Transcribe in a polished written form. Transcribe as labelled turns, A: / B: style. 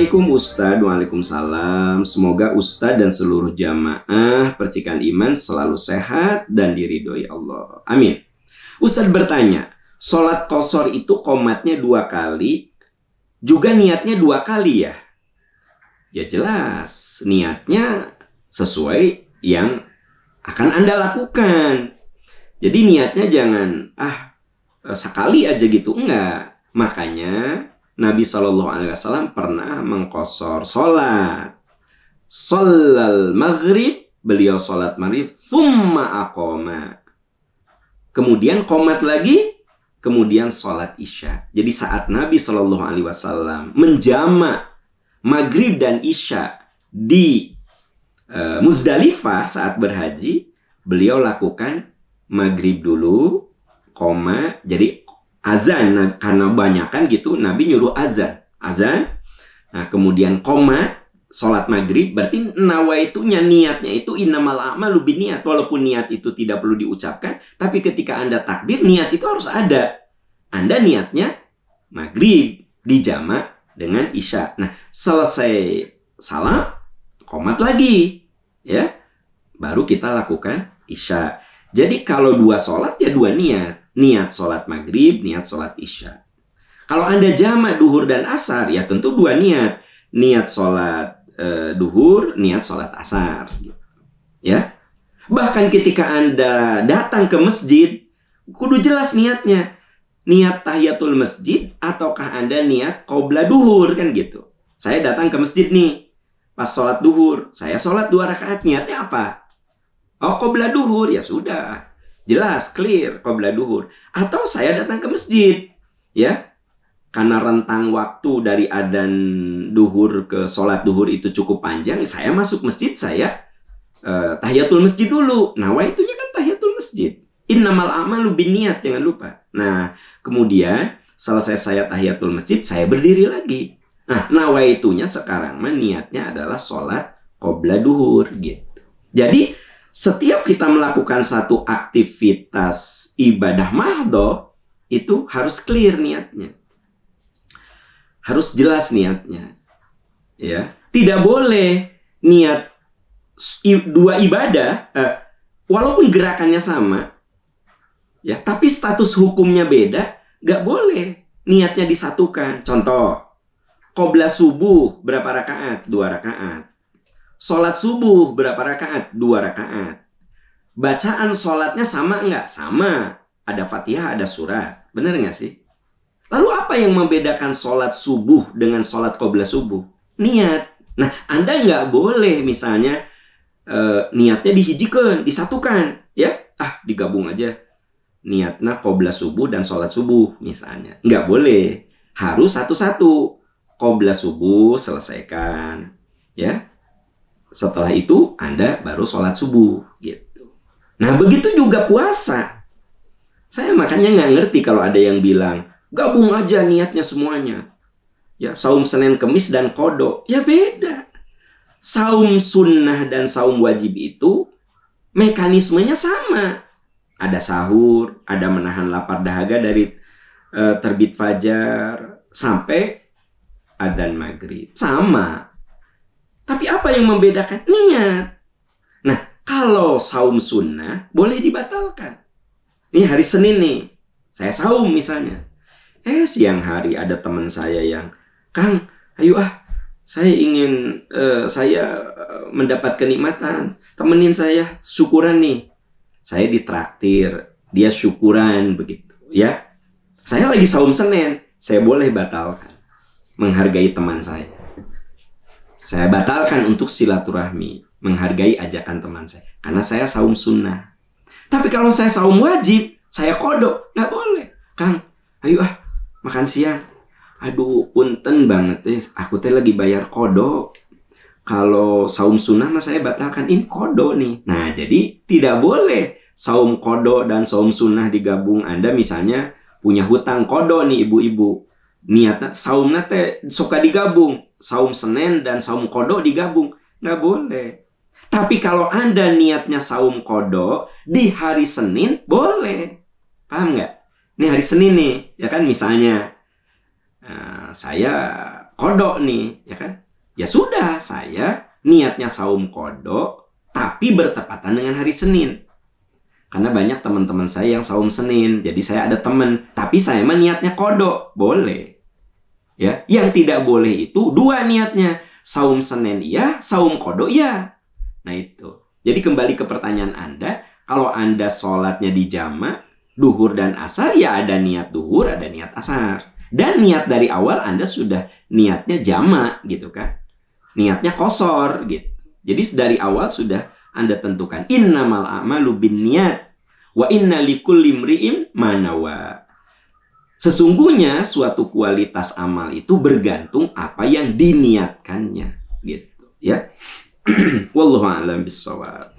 A: Assalamualaikum Ustadz, waalaikumsalam. Semoga Ustadz dan seluruh jamaah percikan iman selalu sehat dan diridhoi Allah. Amin. Ustadz bertanya, sholat qashar itu qomatnya 2 kali, juga niatnya 2 kali ya? Ya jelas, niatnya sesuai yang akan Anda lakukan. Jadi niatnya jangan, sekali aja gitu, enggak. Makanya Nabi SAW pernah mengqashar sholat. Sholal maghrib, beliau sholat maghrib, thumma aqoma. Kemudian qomat lagi, kemudian sholat isya. Jadi saat Nabi SAW menjama maghrib dan isya di Muzdalifah saat berhaji, beliau lakukan maghrib dulu, koma, jadi azan. Nah, karena banyakan gitu, Nabi nyuruh azan. Nah, kemudian koma, sholat maghrib, berarti nawaitunya, niatnya itu innamal a'malu binniyat. Walaupun niat itu tidak perlu diucapkan, tapi ketika Anda takbir, niat itu harus ada. Anda niatnya maghrib dijama dengan isya. Nah, selesai salam, qomat lagi, ya, baru kita lakukan isya. Jadi kalau 2 sholat ya 2 niat. Niat sholat maghrib, niat sholat isya. Kalau Anda jama duhur dan asar, ya tentu 2 niat. Niat sholat duhur, niat sholat asar. Ya. Bahkan ketika Anda datang ke masjid, kudu jelas niatnya. Niat tahiyatul masjid, ataukah Anda niat qobla duhur, kan gitu. Saya datang ke masjid nih, pas sholat duhur, saya sholat 2 rakaat, niatnya apa? Oh, qobla duhur, ya sudah. Jelas, clear, qobla duhur. Atau saya datang ke masjid, ya. Karena rentang waktu dari adzan duhur ke sholat duhur itu cukup panjang, saya masuk masjid, saya tahiyatul masjid dulu. Nawaitunya kan tahiyatul masjid. Innamal a'malu binniyat, jangan lupa. Nah, kemudian selesai saya tahiyatul masjid, saya berdiri lagi. Nah, nawaitunya sekarang niatnya adalah sholat qobla duhur, gitu. Jadi setiap kita melakukan satu aktivitas ibadah mahdhah, itu harus clear niatnya. Harus jelas niatnya. Ya, tidak boleh niat 2 ibadah, walaupun gerakannya sama, ya, tapi status hukumnya beda, nggak boleh niatnya disatukan. Contoh, qobla subuh berapa rakaat? 2 rakaat. Sholat subuh berapa rakaat? 2 rakaat. Bacaan sholatnya sama enggak? Sama. Ada Fatihah, ada surat. Benar nggak sih? Lalu apa yang membedakan sholat subuh dengan sholat qobla subuh? Niat. Nah, Anda nggak boleh misalnya niatnya dihijikan, disatukan. Ya, digabung aja. Niatnya qobla subuh dan sholat subuh misalnya. Nggak boleh. Harus satu-satu. Qobla subuh selesaikan. Ya. Setelah itu Anda baru sholat subuh, gitu. Nah, begitu juga puasa. Saya makanya nggak ngerti kalau ada yang bilang gabung aja niatnya semuanya. Ya, saum Senin Kemis dan Qadha. Ya beda. Saum sunnah dan saum wajib itu mekanismenya sama. Ada sahur, ada menahan lapar dahaga dari terbit fajar sampai adzan maghrib. Sama. Tapi apa yang membedakan? Niat. Nah, kalau saum sunnah boleh dibatalkan. Ini hari Senin nih, saya saum misalnya. Siang hari ada teman saya yang, Kang, ayo saya ingin mendapat kenikmatan. Temenin saya, syukuran nih. Saya ditraktir, dia syukuran begitu, ya. Saya lagi saum Senin, saya boleh batalkan. Menghargai teman saya. Saya batalkan untuk silaturahmi, menghargai ajakan teman saya. Karena saya saum sunnah. Tapi kalau saya saum wajib, saya qadha, nggak boleh. Kang, ayo makan siang. Aduh, punten banget aku lagi bayar qadha. Kalau saum sunnah saya batalkan, ini qadha nih. Nah, jadi tidak boleh saum qadha dan saum sunnah digabung. Anda misalnya punya hutang qadha nih ibu-ibu. Niatnya saumnya suka digabung. Saum Senin dan saum qadha digabung. Nggak boleh. Tapi kalau Anda niatnya saum qadha di hari Senin, boleh. Paham nggak? Ini hari Senin nih. Ya kan misalnya saya kodok nih, ya kan? Ya sudah, saya niatnya saum kodok, tapi bertepatan dengan hari Senin. Karena banyak teman-teman saya yang saum Senin, jadi saya ada teman, tapi saya mah niatnya kodok, boleh. Ya, yang tidak boleh itu dua niatnya, saum Senin iya, saum kodok iya. Nah itu. Jadi kembali ke pertanyaan Anda, kalau Anda sholatnya di jamak, duhur dan asar, ya ada niat duhur, ada niat asar. Dan niat dari awal Anda sudah niatnya jamak gitu kan. Niatnya qashar gitu. Jadi dari awal sudah Anda tentukan innamal a'malu binniyat wa inna likulli imri'in ma nawa. Sesungguhnya suatu kualitas amal itu bergantung apa yang diniatkannya gitu ya. Wallahu a'lam bishawab.